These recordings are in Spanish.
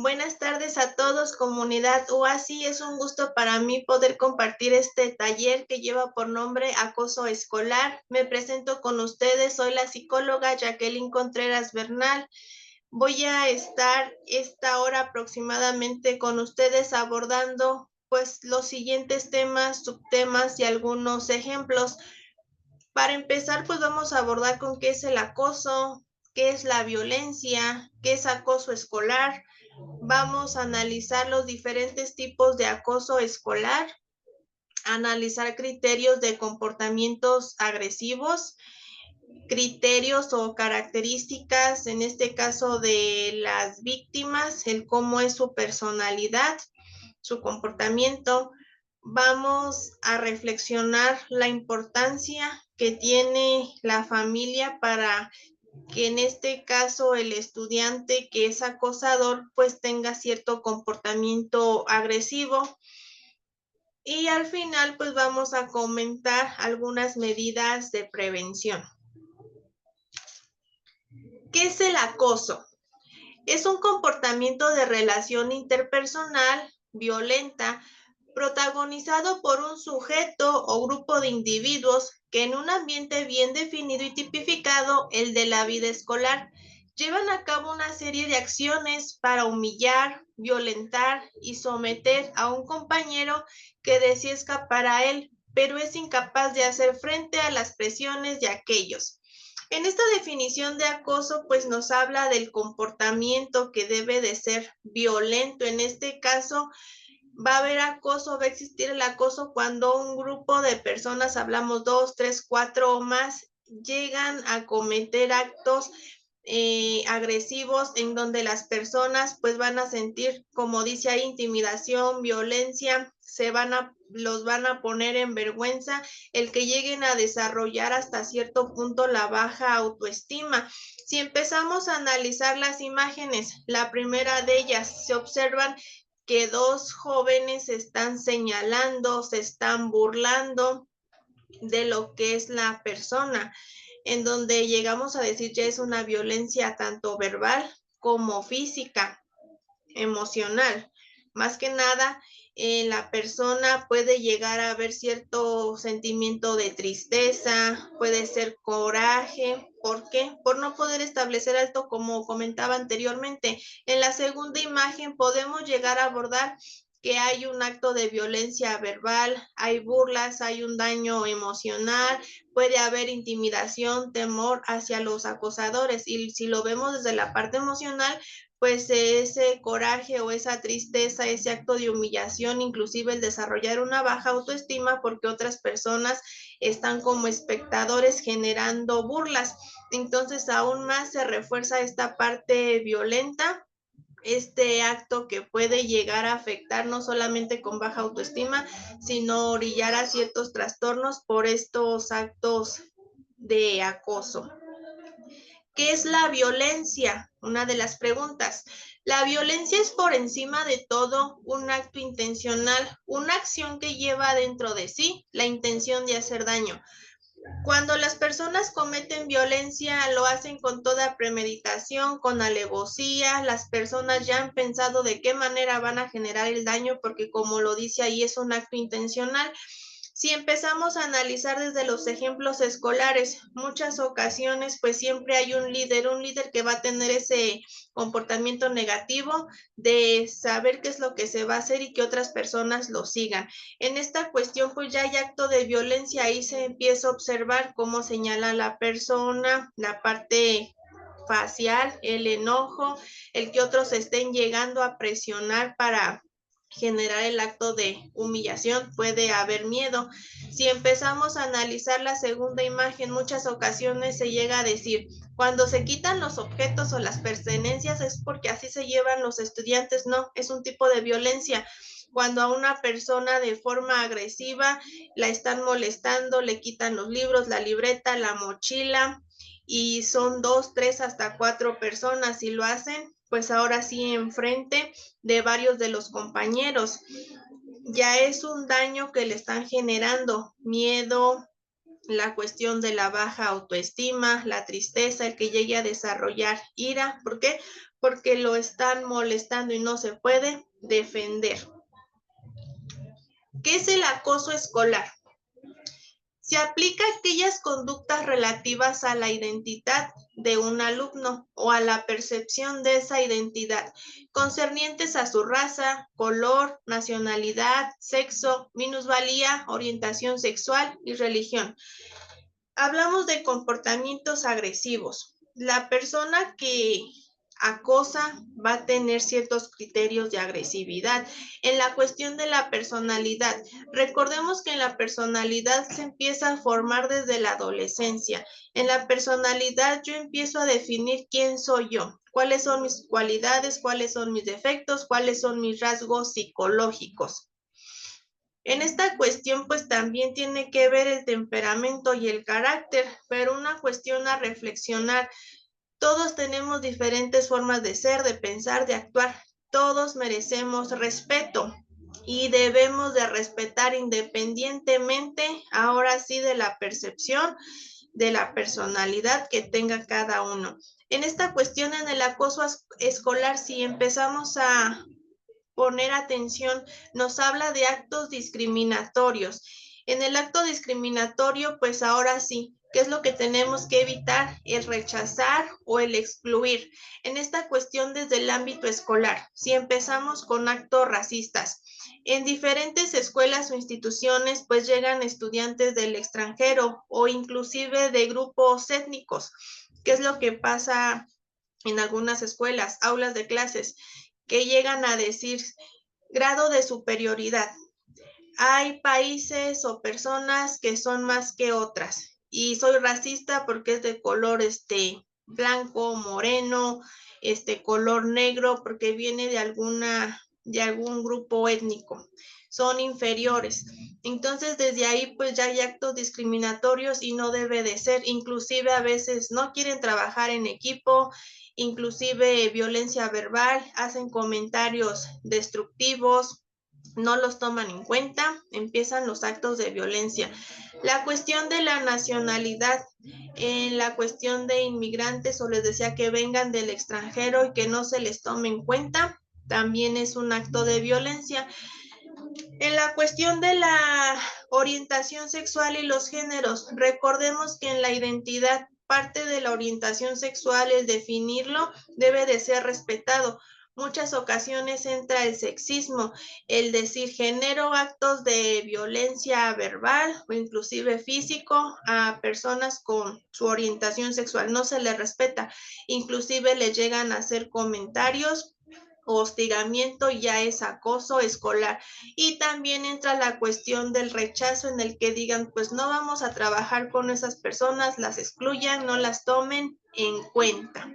Buenas tardes a todos, comunidad UASI. Es un gusto para mí poder compartir este taller que lleva por nombre Acoso Escolar. Me presento con ustedes, soy la psicóloga Jacqueline Contreras Bernal. Voy a estar esta hora aproximadamente con ustedes abordando pues los siguientes temas, subtemas y algunos ejemplos. Para empezar, pues vamos a abordar con qué es el acoso, qué es la violencia, qué es acoso escolar. Vamos a analizar los diferentes tipos de acoso escolar, analizar criterios de comportamientos agresivos, criterios o características, en este caso de las víctimas, el cómo es su personalidad, su comportamiento. Vamos a reflexionar la importancia que tiene la familia para que en este caso el estudiante que es acosador pues tenga cierto comportamiento agresivo. Y al final pues vamos a comentar algunas medidas de prevención. ¿Qué es el acoso? Es un comportamiento de relación interpersonal violenta protagonizado por un sujeto o grupo de individuos que en un ambiente bien definido y tipificado, el de la vida escolar, llevan a cabo una serie de acciones para humillar, violentar y someter a un compañero que desea escapar a él, pero es incapaz de hacer frente a las presiones de aquellos. En esta definición de acoso, pues nos habla del comportamiento que debe de ser violento. En este caso, va a haber acoso, va a existir el acoso cuando un grupo de personas, hablamos 2, 3, 4 o más, llegan a cometer actos agresivos en donde las personas pues van a sentir, como dice ahí, intimidación, violencia, los van a poner en vergüenza, el que lleguen a desarrollar hasta cierto punto la baja autoestima. Si empezamos a analizar las imágenes, la primera de ellas, se observan que dos jóvenes están señalando, se están burlando de lo que es la persona, en donde llegamos a decir ya es una violencia tanto verbal como física, emocional. Más que nada, la persona puede llegar a ver cierto sentimiento de tristeza, puede ser coraje. ¿Por qué? Por no poder establecer alto, como comentaba anteriormente. En la segunda imagen podemos llegar a abordar que hay un acto de violencia verbal, hay burlas, hay un daño emocional, puede haber intimidación, temor hacia los acosadores. Y si lo vemos desde la parte emocional, pues ese coraje o esa tristeza, ese acto de humillación, inclusive el desarrollar una baja autoestima porque otras personas están como espectadores generando burlas. Entonces aún más se refuerza esta parte violenta, este acto que puede llegar a afectar no solamente con baja autoestima, sino orillar a ciertos trastornos por estos actos de acoso. ¿Qué es la violencia? Una de las preguntas. La violencia es por encima de todo un acto intencional, una acción que lleva dentro de sí la intención de hacer daño. Cuando las personas cometen violencia, lo hacen con toda premeditación, con alevosía. Las personas ya han pensado de qué manera van a generar el daño, porque como lo dice ahí, es un acto intencional. Si empezamos a analizar desde los ejemplos escolares, muchas ocasiones pues siempre hay un líder que va a tener ese comportamiento negativo de saber qué es lo que se va a hacer y que otras personas lo sigan. En esta cuestión pues ya hay acto de violencia, ahí se empieza a observar cómo señala la persona, la parte facial, el enojo, el que otros estén llegando a presionar para generar el acto de humillación, puede haber miedo. Si empezamos a analizar la segunda imagen, muchas ocasiones se llega a decir, cuando se quitan los objetos o las pertenencias es porque así se llevan los estudiantes. No, es un tipo de violencia. Cuando a una persona de forma agresiva la están molestando, le quitan los libros, la libreta, la mochila, y son 2, 3, hasta 4 personas y lo hacen, pues ahora sí enfrente de varios de los compañeros. Ya es un daño que le están generando, miedo, la cuestión de la baja autoestima, la tristeza, el que llegue a desarrollar ira. ¿Por qué? porque lo están molestando y no se puede defender. ¿Qué es el acoso escolar? Se aplica a aquellas conductas relativas a la identidad de un alumno o a la percepción de esa identidad, concernientes a su raza, color, nacionalidad, sexo, minusvalía, orientación sexual y religión. Hablamos de comportamientos agresivos. La persona que acosa va a tener ciertos criterios de agresividad. En la cuestión de la personalidad, recordemos que en la personalidad se empieza a formar desde la adolescencia. En la personalidad yo empiezo a definir quién soy yo, cuáles son mis cualidades, cuáles son mis defectos, cuáles son mis rasgos psicológicos. En esta cuestión, pues también tiene que ver el temperamento y el carácter, pero una cuestión a reflexionar. Todos tenemos diferentes formas de ser, de pensar, de actuar. Todos merecemos respeto y debemos de respetar independientemente, ahora sí, de la percepción, de la personalidad que tenga cada uno. En esta cuestión, en el acoso escolar, si empezamos a poner atención, nos habla de actos discriminatorios. En el acto discriminatorio, pues ahora sí, ¿qué es lo que tenemos que evitar? El rechazar o el excluir. En esta cuestión desde el ámbito escolar, si empezamos con actos racistas, en diferentes escuelas o instituciones, pues llegan estudiantes del extranjero o inclusive de grupos étnicos. ¿Qué es lo que pasa en algunas escuelas, aulas de clases? Que llegan a decir grado de superioridad. Hay países o personas que son más que otras y soy racista porque es de color blanco, moreno, color negro, porque viene de algún grupo étnico. Son inferiores. Entonces, desde ahí, pues ya hay actos discriminatorios y no debe de ser. Inclusive a veces no quieren trabajar en equipo, inclusive violencia verbal, hacen comentarios destructivos, no los toman en cuenta, empiezan los actos de violencia. La cuestión de la nacionalidad, en la cuestión de inmigrantes, o les decía que vengan del extranjero y que no se les tome en cuenta, también es un acto de violencia. En la cuestión de la orientación sexual y los géneros, recordemos que en la identidad, parte de la orientación sexual, el definirlo, debe de ser respetado. Muchas ocasiones entra el sexismo, el decir genero actos de violencia verbal o inclusive físico a personas con su orientación sexual. No se les respeta, inclusive les llegan a hacer comentarios, hostigamiento, ya es acoso escolar. Y también entra la cuestión del rechazo, en el que digan, pues no vamos a trabajar con esas personas, las excluyan, no las tomen en cuenta.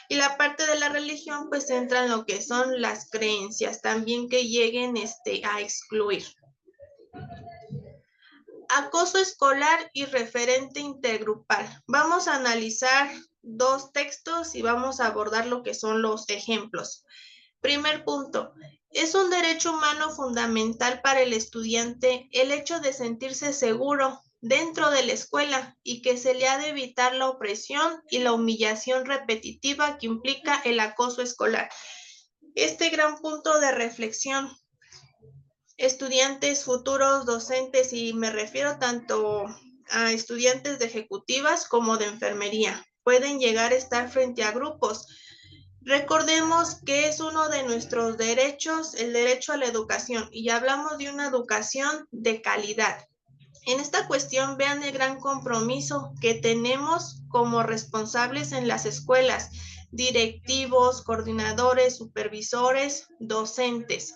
Y la parte de la religión, pues entra en lo que son las creencias, también que lleguen a excluir. Acoso escolar y referente intergrupal. Vamos a analizar dos textos y vamos a abordar lo que son los ejemplos. Primer punto, es un derecho humano fundamental para el estudiante el hecho de sentirse seguro dentro de la escuela y que se le ha de evitar la opresión y la humillación repetitiva que implica el acoso escolar. Este gran punto de reflexión, estudiantes, futuros docentes, y me refiero tanto a estudiantes de ejecutivas como de enfermería, pueden llegar a estar frente a grupos. Recordemos que es uno de nuestros derechos, el derecho a la educación, y hablamos de una educación de calidad. En esta cuestión, vean el gran compromiso que tenemos como responsables en las escuelas, directivos, coordinadores, supervisores, docentes.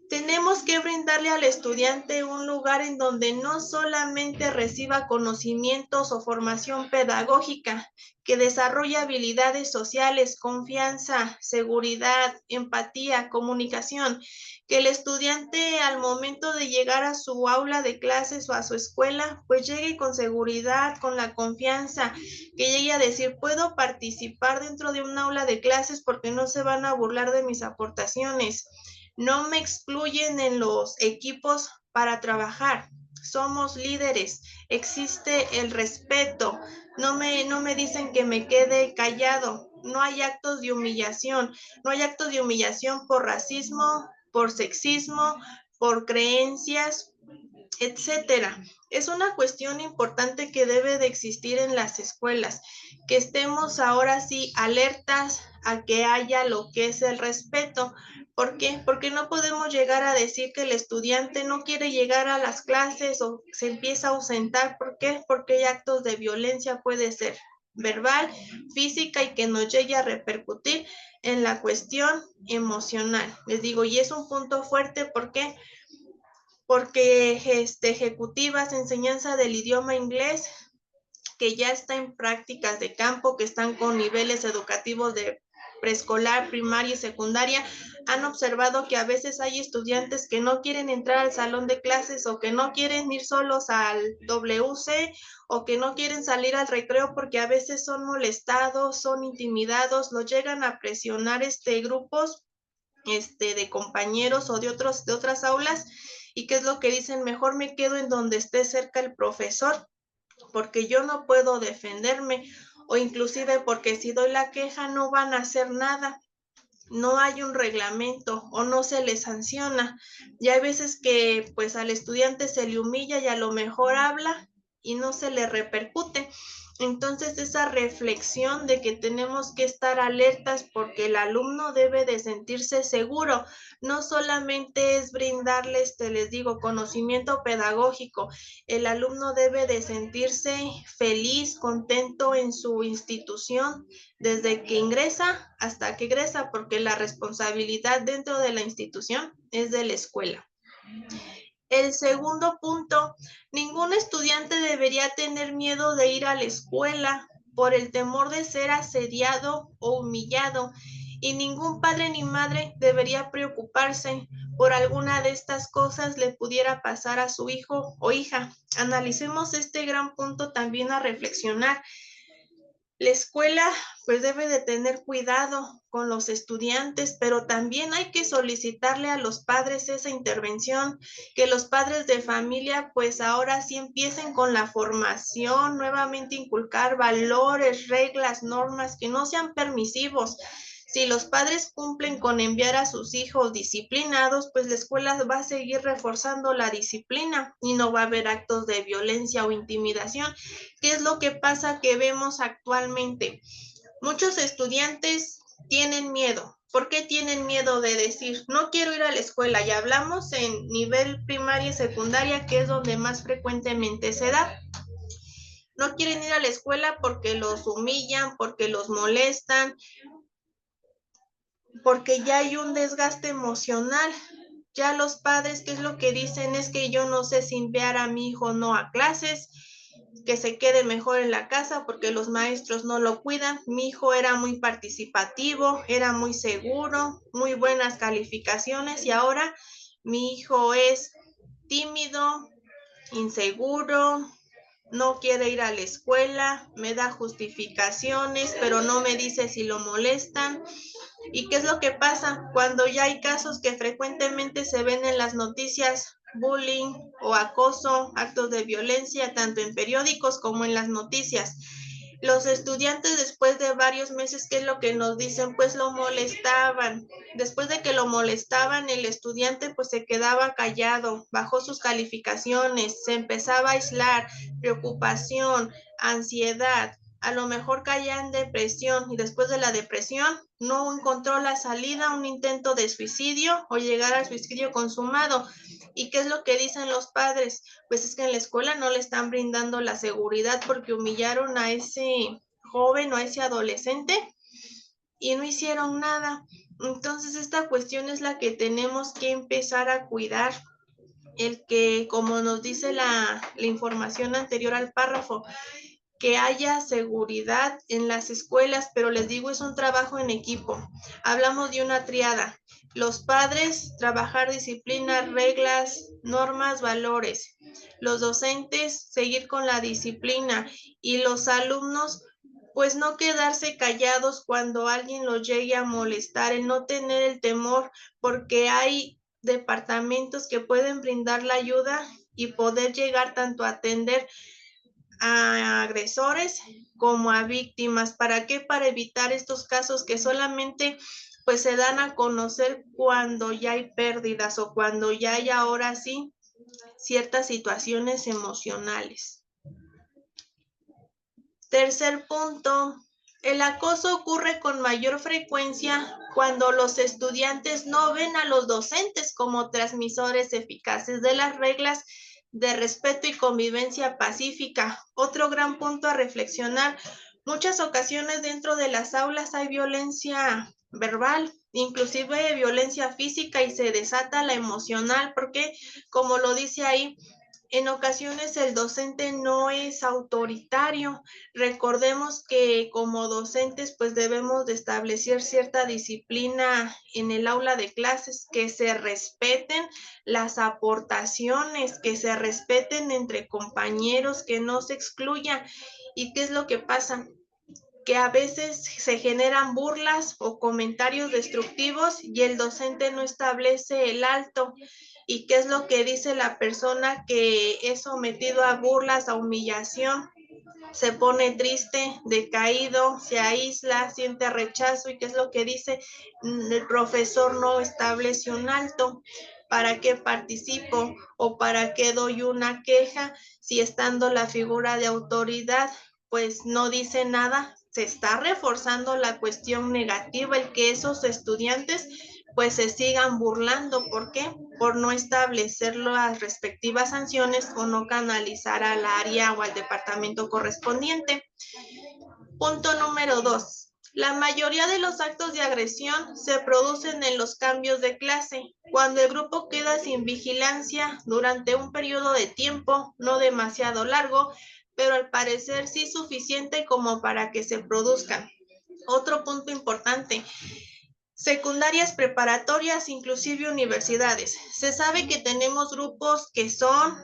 Tenemos que brindarle al estudiante un lugar en donde no solamente reciba conocimientos o formación pedagógica, que desarrolle habilidades sociales, confianza, seguridad, empatía, comunicación, que el estudiante al momento de llegar a su aula de clases o a su escuela, pues llegue con seguridad, con la confianza, que llegue a decir, puedo participar dentro de un aula de clases porque no se van a burlar de mis aportaciones. No me excluyen en los equipos para trabajar. Somos líderes, existe el respeto. No me dicen que me quede callado. no hay actos de humillación, no hay actos de humillación por racismo, por sexismo, por creencias, etcétera. Es una cuestión importante que debe de existir en las escuelas, que estemos ahora sí alertas a que haya lo que es el respeto. ¿Por qué? Porque no podemos llegar a decir que el estudiante no quiere llegar a las clases o se empieza a ausentar. ¿Por qué? Porque hay actos de violencia, puede ser verbal, física, y que nos llegue a repercutir en la cuestión emocional. Les digo, y es un punto fuerte. ¿Por qué? Porque ejecutivas, enseñanza del idioma inglés, que ya está en prácticas de campo, que están con niveles educativos de preescolar, primaria y secundaria, han observado que a veces hay estudiantes que no quieren entrar al salón de clases o que no quieren ir solos al WC o que no quieren salir al recreo porque a veces son molestados, son intimidados, los llegan a presionar grupos de compañeros o de otras aulas. ¿Y qué es lo que dicen? Mejor me quedo en donde esté cerca el profesor, porque yo no puedo defenderme, o inclusive porque si doy la queja no van a hacer nada, no hay un reglamento o no se le sanciona. Y hay veces que pues al estudiante se le humilla y a lo mejor habla y no se le repercute. Entonces esa reflexión de que tenemos que estar alertas porque el alumno debe de sentirse seguro, no solamente es brindarles, les digo, conocimiento pedagógico, el alumno debe de sentirse feliz, contento en su institución, desde que ingresa hasta que egresa, porque la responsabilidad dentro de la institución es de la escuela. El segundo punto, ningún estudiante debería tener miedo de ir a la escuela por el temor de ser asediado o humillado, y ningún padre ni madre debería preocuparse por alguna de estas cosas le pudiera pasar a su hijo o hija. Analicemos este gran punto también a reflexionar. La escuela pues debe de tener cuidado con los estudiantes, pero también hay que solicitarle a los padres esa intervención, que los padres de familia pues ahora sí empiecen con la formación, nuevamente inculcar valores, reglas, normas que no sean permisivos. Si los padres cumplen con enviar a sus hijos disciplinados, pues la escuela va a seguir reforzando la disciplina y no va a haber actos de violencia o intimidación. ¿Qué es lo que pasa que vemos actualmente? Muchos estudiantes tienen miedo. ¿Por qué tienen miedo de decir, no quiero ir a la escuela? Y hablamos en nivel primaria y secundaria, que es donde más frecuentemente se da. No quieren ir a la escuela porque los humillan, porque los molestan, porque ya hay un desgaste emocional. Ya los padres, ¿qué es lo que dicen? Es que yo no sé si enviar a mi hijo no a clases, que se quede mejor en la casa porque los maestros no lo cuidan. Mi hijo era muy participativo, era muy seguro, muy buenas calificaciones, y ahora mi hijo es tímido, inseguro, no quiere ir a la escuela, me da justificaciones, pero no me dice si lo molestan. ¿Y qué es lo que pasa? Cuando ya hay casos que frecuentemente se ven en las noticias, bullying o acoso, actos de violencia, tanto en periódicos como en las noticias. Los estudiantes después de varios meses, ¿qué es lo que nos dicen? Pues lo molestaban. Después de que lo molestaban, el estudiante pues se quedaba callado, bajó sus calificaciones, se empezaba a aislar, preocupación, ansiedad, a lo mejor caía en depresión, y después de la depresión no encontró la salida, un intento de suicidio o llegar al suicidio consumado. ¿Y qué es lo que dicen los padres? Pues es que en la escuela no le están brindando la seguridad porque humillaron a ese joven o a ese adolescente y no hicieron nada. Entonces esta cuestión es la que tenemos que empezar a cuidar. El que, como nos dice la información anterior al párrafo, que haya seguridad en las escuelas, pero les digo, es un trabajo en equipo. Hablamos de una triada. Los padres, trabajar disciplina, reglas, normas, valores. Los docentes, seguir con la disciplina. Y los alumnos, pues no quedarse callados cuando alguien los llegue a molestar, el no tener el temor, porque hay departamentos que pueden brindar la ayuda y poder llegar tanto a atender a agresores como a víctimas. ¿Para qué? Para evitar estos casos que solamente pues se dan a conocer cuando ya hay pérdidas o cuando ya hay ahora sí ciertas situaciones emocionales. Tercer punto, el acoso ocurre con mayor frecuencia cuando los estudiantes no ven a los docentes como transmisores eficaces de las reglas de respeto y convivencia pacífica. Otro gran punto a reflexionar, muchas ocasiones dentro de las aulas hay violencia verbal, inclusive violencia física, y se desata la emocional, porque como lo dice ahí, en ocasiones el docente no es autoritario. Recordemos que como docentes pues debemos de establecer cierta disciplina en el aula de clases, que se respeten las aportaciones, que se respeten entre compañeros, que no se excluya. ¿Y qué es lo que pasa? Que a veces se generan burlas o comentarios destructivos y el docente no establece el alto. ¿Y qué es lo que dice la persona que es sometido a burlas, a humillación? Se pone triste, decaído, se aísla, siente rechazo. ¿Y qué es lo que dice? El profesor no establece un alto. ¿Para qué participo o para qué doy una queja si estando la figura de autoridad pues no dice nada? Se está reforzando la cuestión negativa, el que esos estudiantes pues se sigan burlando. ¿Por qué? Por no establecer las respectivas sanciones o no canalizar al área o al departamento correspondiente. Punto número 2. La mayoría de los actos de agresión se producen en los cambios de clase, cuando el grupo queda sin vigilancia durante un periodo de tiempo no demasiado largo, pero al parecer sí suficiente como para que se produzcan. Otro punto importante, secundarias, preparatorias, inclusive universidades. Se sabe que tenemos grupos que son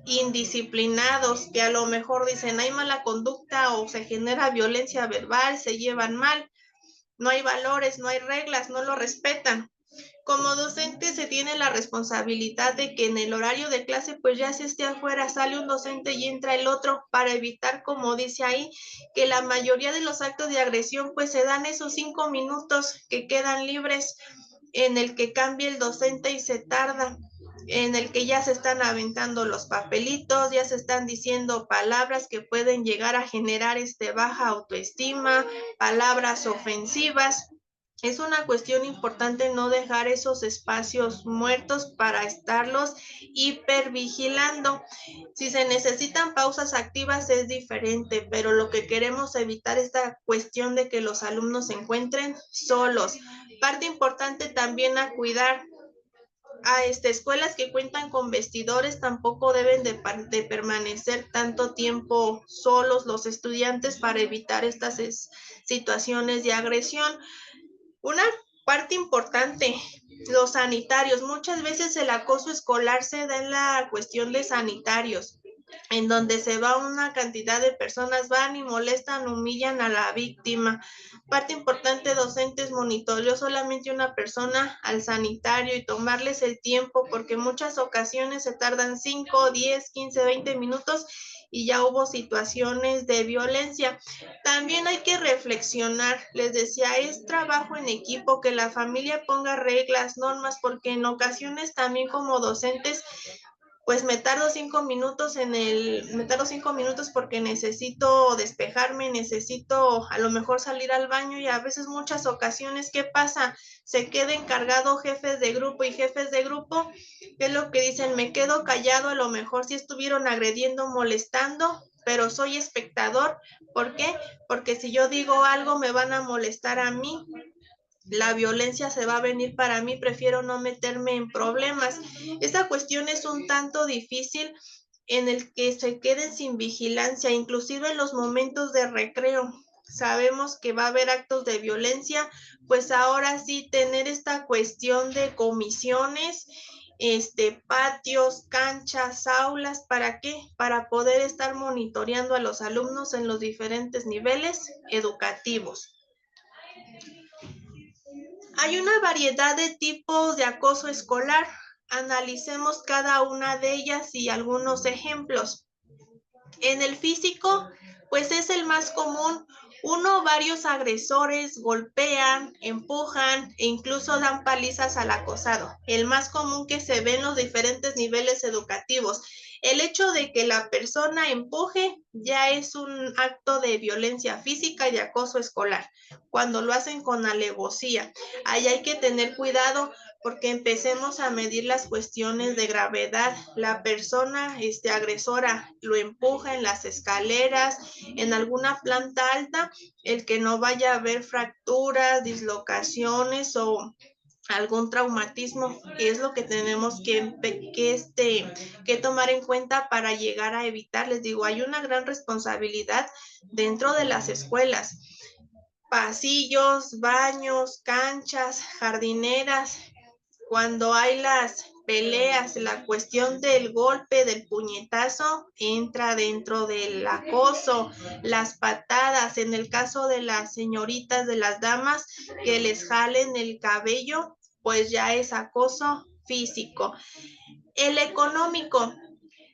indisciplinados, que a lo mejor dicen hay mala conducta o se genera violencia verbal, se llevan mal, no hay valores, no hay reglas, no lo respetan. Como docente se tiene la responsabilidad de que en el horario de clase pues ya se esté afuera, sale un docente y entra el otro, para evitar, como dice ahí, que la mayoría de los actos de agresión pues se dan esos 5 minutos que quedan libres, en el que cambia el docente y se tarda, en el que ya se están aventando los papelitos, ya se están diciendo palabras que pueden llegar a generar baja autoestima, palabras ofensivas. Es una cuestión importante no dejar esos espacios muertos para estarlos hipervigilando. Si se necesitan pausas activas es diferente, pero lo que queremos evitar es esta cuestión de que los alumnos se encuentren solos. Parte importante también a cuidar. A escuelas que cuentan con vestidores tampoco deben de permanecer tanto tiempo solos los estudiantes para evitar estas situaciones de agresión. Una parte importante, los sanitarios. Muchas veces el acoso escolar se da en la cuestión de sanitarios, en donde se va una cantidad de personas, van y molestan, humillan a la víctima. Parte importante, docentes, monitoreó solamente una persona al sanitario y tomarles el tiempo, porque en muchas ocasiones se tardan 5, 10, 15, 20 minutos y ya hubo situaciones de violencia. También hay que reflexionar, les decía, es trabajo en equipo, que la familia ponga reglas, normas, porque en ocasiones también como docentes pues me tardo 5 minutos porque necesito despejarme, necesito a lo mejor salir al baño, y a veces muchas ocasiones, ¿qué pasa? Se queda encargado jefes de grupo y jefes de grupo, ¿qué es lo que dicen? Me quedo callado, a lo mejor sí estuvieron agrediendo, molestando, pero soy espectador. ¿Por qué? Porque si yo digo algo me van a molestar a mí, la violencia se va a venir para mí, prefiero no meterme en problemas. Esta cuestión es un tanto difícil, en el que se queden sin vigilancia, inclusive en los momentos de recreo. Sabemos que va a haber actos de violencia, pues ahora sí tener esta cuestión de comisiones, patios, canchas, aulas, ¿para qué? Para poder estar monitoreando a los alumnos en los diferentes niveles educativos. Hay una variedad de tipos de acoso escolar. Analicemos cada una de ellas y algunos ejemplos. En el físico, pues es el más común. Uno o varios agresores golpean, empujan e incluso dan palizas al acosado. El más común que se ve en los diferentes niveles educativos. El hecho de que la persona empuje ya es un acto de violencia física y acoso escolar, cuando lo hacen con alevosía. Ahí hay que tener cuidado porque empecemos a medir las cuestiones de gravedad. La persona agresora lo empuja en las escaleras, en alguna planta alta, el que no vaya a haber fracturas, dislocaciones o algún traumatismo, es lo que tenemos que tomar en cuenta para llegar a evitar. Les digo, hay una gran responsabilidad dentro de las escuelas. Pasillos, baños, canchas, jardineras, cuando hay las peleas, la cuestión del golpe, del puñetazo, entra dentro del acoso, las patadas, en el caso de las señoritas, de las damas, que les jalen el cabello, pues ya es acoso físico. El económico.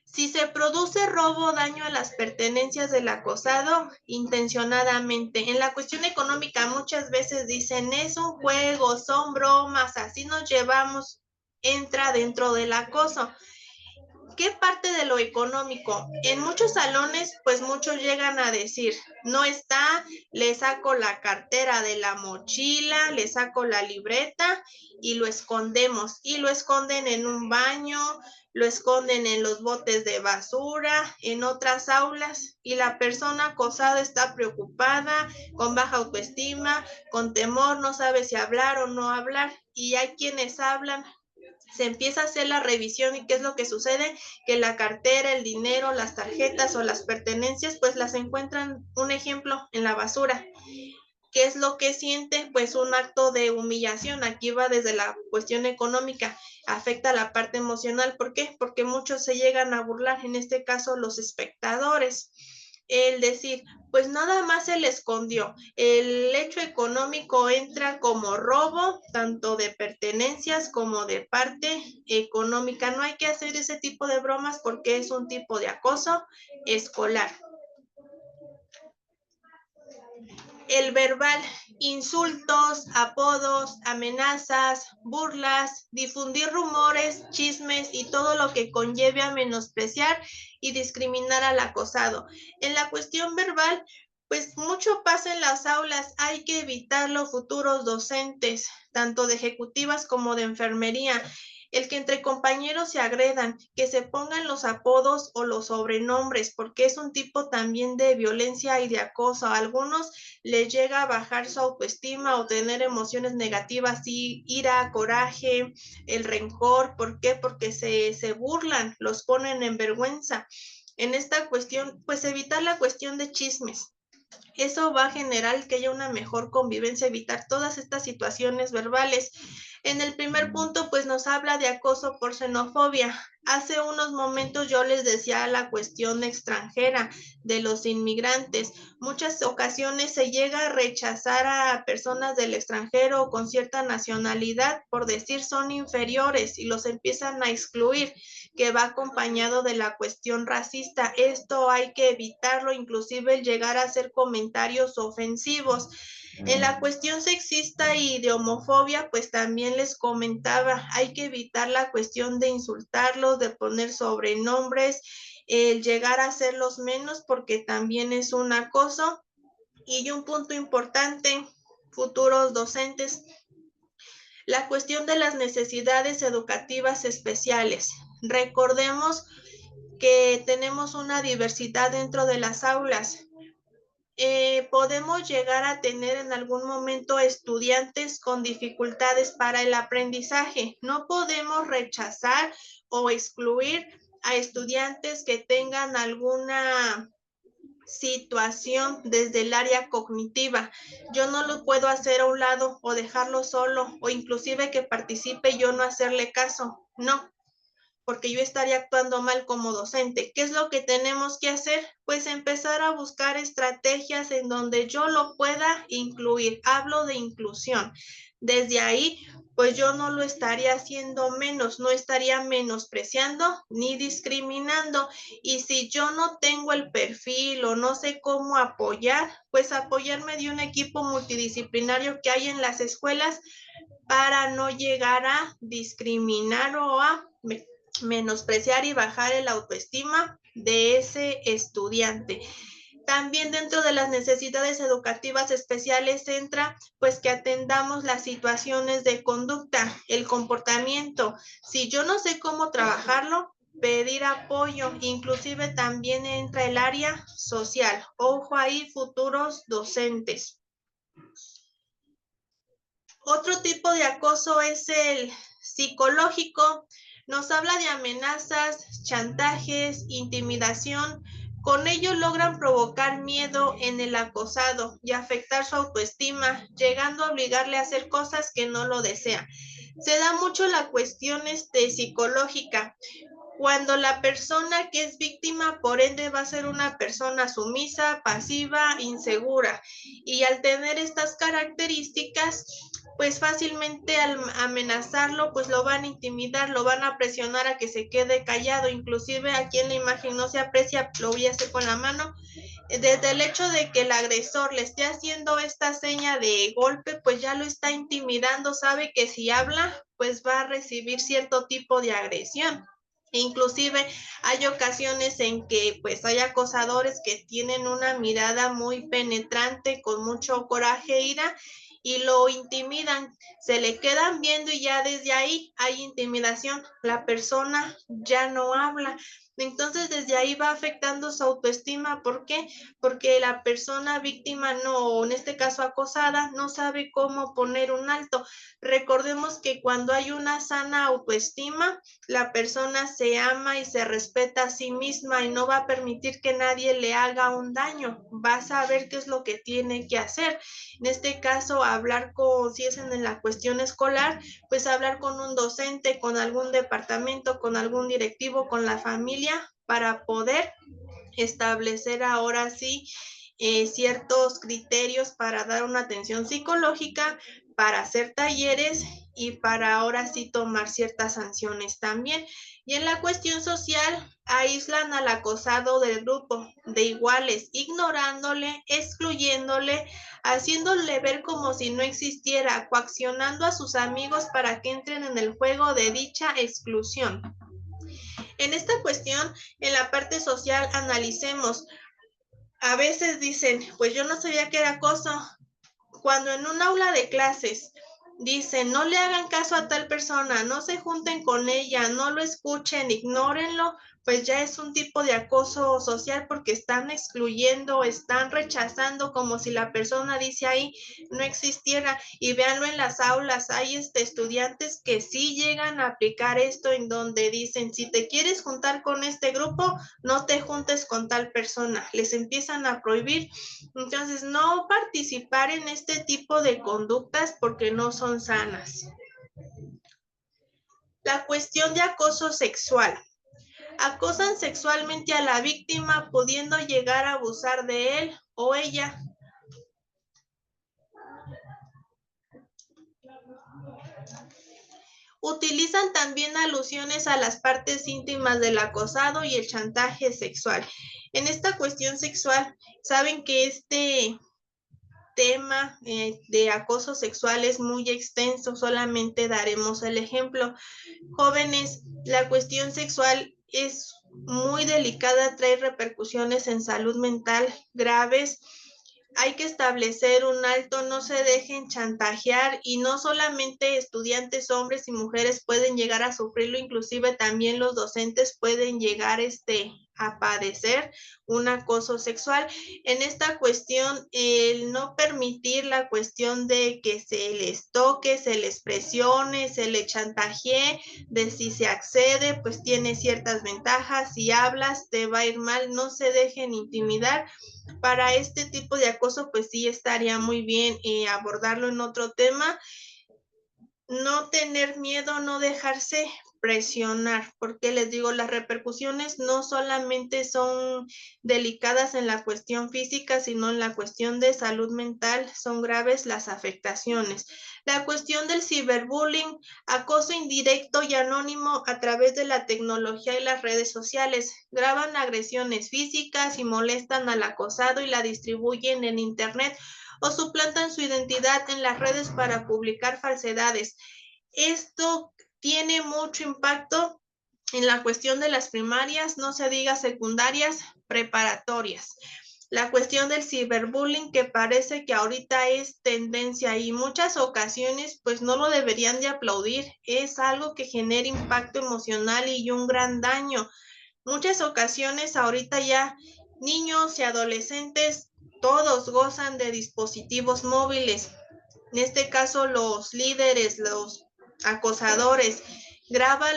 Si se produce robo o daño a las pertenencias del acosado intencionadamente. En la cuestión económica muchas veces dicen es un juego, son bromas, así nos llevamos, entra dentro del acoso. ¿Qué parte de lo económico? En muchos salones, pues muchos llegan a decir, no está, le saco la cartera de la mochila, le saco la libreta y lo escondemos. Y lo esconden en un baño, lo esconden en los botes de basura, en otras aulas, y la persona acosada está preocupada, con baja autoestima, con temor, no sabe si hablar o no hablar, y hay quienes hablan. Se empieza a hacer la revisión y ¿qué es lo que sucede? Que la cartera, el dinero, las tarjetas o las pertenencias, pues las encuentran, un ejemplo, en la basura. ¿Qué es lo que siente? Pues un acto de humillación. Aquí va desde la cuestión económica, afecta la parte emocional. ¿Por qué? Porque muchos se llegan a burlar, en este caso los espectadores. El decir, pues nada más se le escondió. El hecho económico entra como robo, tanto de pertenencias como de parte económica. No hay que hacer ese tipo de bromas porque es un tipo de acoso escolar. El verbal, insultos, apodos, amenazas, burlas, difundir rumores, chismes y todo lo que conlleve a menospreciar y discriminar al acosado. En la cuestión verbal, pues mucho pasa en las aulas, hay que evitarlo, futuros docentes, tanto de ejecutivas como de enfermería. El que entre compañeros se agredan, que se pongan los apodos o los sobrenombres, porque es un tipo también de violencia y de acoso. A algunos les llega a bajar su autoestima o tener emociones negativas, ira, coraje, el rencor. ¿Por qué? Porque se burlan, los ponen en vergüenza. En esta cuestión, pues evitar la cuestión de chismes. Eso va a generar que haya una mejor convivencia, evitar todas estas situaciones verbales. En el primer punto, pues nos habla de acoso por xenofobia. Hace unos momentos yo les decía la cuestión extranjera de los inmigrantes. Muchas ocasiones se llega a rechazar a personas del extranjero o con cierta nacionalidad por decir son inferiores y los empiezan a excluir, que va acompañado de la cuestión racista. Esto hay que evitarlo, inclusive el llegar a hacer comentarios ofensivos. En la cuestión sexista y de homofobia, pues también les comentaba, hay que evitar la cuestión de insultarlos, de poner sobrenombres, el llegar a hacerlos menos, porque también es un acoso. Y un punto importante, futuros docentes, la cuestión de las necesidades educativas especiales. Recordemos que tenemos una diversidad dentro de las aulas. Podemos llegar a tener en algún momento estudiantes con dificultades para el aprendizaje. No podemos rechazar o excluir a estudiantes que tengan alguna situación desde el área cognitiva. Yo no lo puedo hacer a un lado o dejarlo solo o inclusive que participe y yo no hacerle caso. No, porque yo estaría actuando mal como docente. ¿Qué es lo que tenemos que hacer? Pues empezar a buscar estrategias en donde yo lo pueda incluir. Hablo de inclusión. Desde ahí pues yo no lo estaría haciendo menos, no estaría menospreciando ni discriminando. Y si yo no tengo el perfil o no sé cómo apoyar, pues apoyarme de un equipo multidisciplinario que hay en las escuelas para no llegar a discriminar o a menospreciar y bajar el autoestima de ese estudiante. También dentro de las necesidades educativas especiales entra pues que atendamos las situaciones de conducta, el comportamiento. Si yo no sé cómo trabajarlo, pedir apoyo, inclusive también entra el área social. Ojo ahí, futuros docentes. Otro tipo de acoso es el psicológico. Nos habla de amenazas, chantajes, intimidación. Con ello logran provocar miedo en el acosado y afectar su autoestima, llegando a obligarle a hacer cosas que no lo desea. Se da mucho la cuestión psicológica. Cuando la persona que es víctima, por ende, va a ser una persona sumisa, pasiva, insegura. Y al tener estas características, pues fácilmente al amenazarlo, pues lo van a intimidar, lo van a presionar a que se quede callado. Inclusive aquí en la imagen no se aprecia, lo voy a hacer con la mano. Desde el hecho de que el agresor le esté haciendo esta seña de golpe, pues ya lo está intimidando, sabe que si habla, pues va a recibir cierto tipo de agresión. Inclusive hay ocasiones en que pues hay acosadores que tienen una mirada muy penetrante, con mucho coraje e ira, y lo intimidan, se le quedan viendo y ya desde ahí hay intimidación, la persona ya no habla. Entonces desde ahí va afectando su autoestima. ¿Por qué? Porque la persona víctima, no, o en este caso acosada, no sabe cómo poner un alto. Recordemos que cuando hay una sana autoestima, la persona se ama y se respeta a sí misma y no va a permitir que nadie le haga un daño. Va a saber qué es lo que tiene que hacer. En este caso, hablar con, si es en la cuestión escolar, pues hablar con un docente, con algún departamento, con algún directivo, con la familia, para poder establecer ahora sí ciertos criterios para dar una atención psicológica, para hacer talleres y para ahora sí tomar ciertas sanciones también. Y en la cuestión social, aíslan al acosado del grupo de iguales, ignorándole, excluyéndole, haciéndole ver como si no existiera, coaccionando a sus amigos para que entren en el juego de dicha exclusión. En esta cuestión, en la parte social, analicemos. A veces dicen, pues yo no sabía que era acoso. Cuando en un aula de clases dicen, no le hagan caso a tal persona, no se junten con ella, no lo escuchen, ignórenlo, pues ya es un tipo de acoso social porque están excluyendo, están rechazando como si la persona dice ahí no existiera. Y véanlo en las aulas, hay estudiantes que sí llegan a aplicar esto, en donde dicen, si te quieres juntar con este grupo, no te juntes con tal persona, les empiezan a prohibir. Entonces, no participar en este tipo de conductas porque no son sanas. La cuestión de acoso sexual. Acosan sexualmente a la víctima, pudiendo llegar a abusar de él o ella. Utilizan también alusiones a las partes íntimas del acosado y el chantaje sexual. En esta cuestión sexual, saben que este tema de acoso sexual es muy extenso, solamente daremos el ejemplo. Jóvenes, la cuestión sexual es muy delicada, trae repercusiones en salud mental graves. Hay que establecer un alto, no se dejen chantajear, y no solamente estudiantes, hombres y mujeres pueden llegar a sufrirlo, inclusive también los docentes pueden llegar a padecer un acoso sexual. En esta cuestión, el no permitir la cuestión de que se les toque, se les presione, se les chantajee, de si se accede, pues tiene ciertas ventajas, si hablas te va a ir mal, no se dejen intimidar. Para este tipo de acoso, pues sí estaría muy bien abordarlo en otro tema. No tener miedo, no dejarse presionar, porque les digo, las repercusiones no solamente son delicadas en la cuestión física, sino en la cuestión de salud mental, son graves las afectaciones. La cuestión del ciberbullying, acoso indirecto y anónimo a través de la tecnología y las redes sociales, graban agresiones físicas y molestan al acosado y la distribuyen en internet o suplantan su identidad en las redes para publicar falsedades. Esto tiene mucho impacto en la cuestión de las primarias, no se diga secundarias, preparatorias. La cuestión del ciberbullying, que parece que ahorita es tendencia y muchas ocasiones pues no lo deberían de aplaudir, es algo que genera impacto emocional y un gran daño. Muchas ocasiones ahorita ya niños y adolescentes todos gozan de dispositivos móviles. En este caso los líderes, los acosadores, graban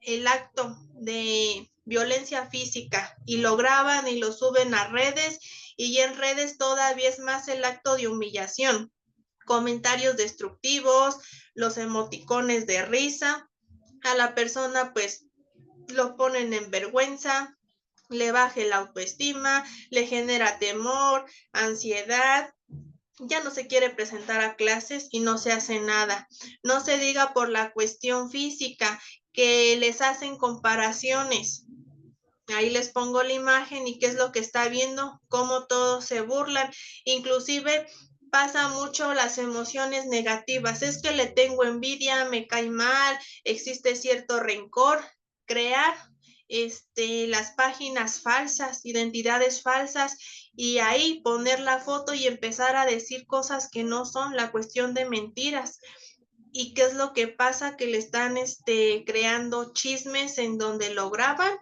el acto de violencia física y lo graban y lo suben a redes, y en redes todavía es más el acto de humillación, comentarios destructivos, los emoticones de risa, a la persona pues lo ponen en vergüenza, le baje la autoestima, le genera temor, ansiedad, ya no se quiere presentar a clases y no se hace nada. No se diga por la cuestión física, que les hacen comparaciones. Ahí les pongo la imagen y qué es lo que está viendo, cómo todos se burlan, inclusive pasa mucho las emociones negativas, es que le tengo envidia, me cae mal, existe cierto rencor, crear las páginas falsas, identidades falsas, y ahí poner la foto y empezar a decir cosas que no son, la cuestión de mentiras. ¿Y qué es lo que pasa? Que le están creando chismes en donde lo graban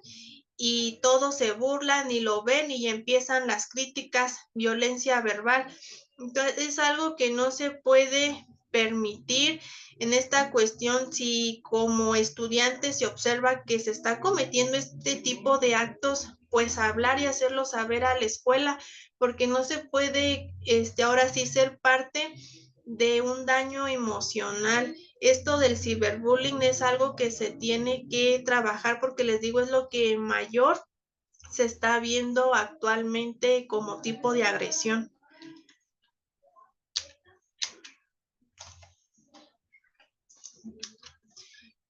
y todos se burlan y lo ven y empiezan las críticas, violencia verbal. Entonces es algo que no se puede permitir en esta cuestión. Si como estudiante se observa que se está cometiendo este tipo de actos, pues hablar y hacerlo saber a la escuela, porque no se puede ahora sí ser parte de un daño emocional. Esto del ciberbullying es algo que se tiene que trabajar, porque les digo, es lo que mayor se está viendo actualmente como tipo de agresión.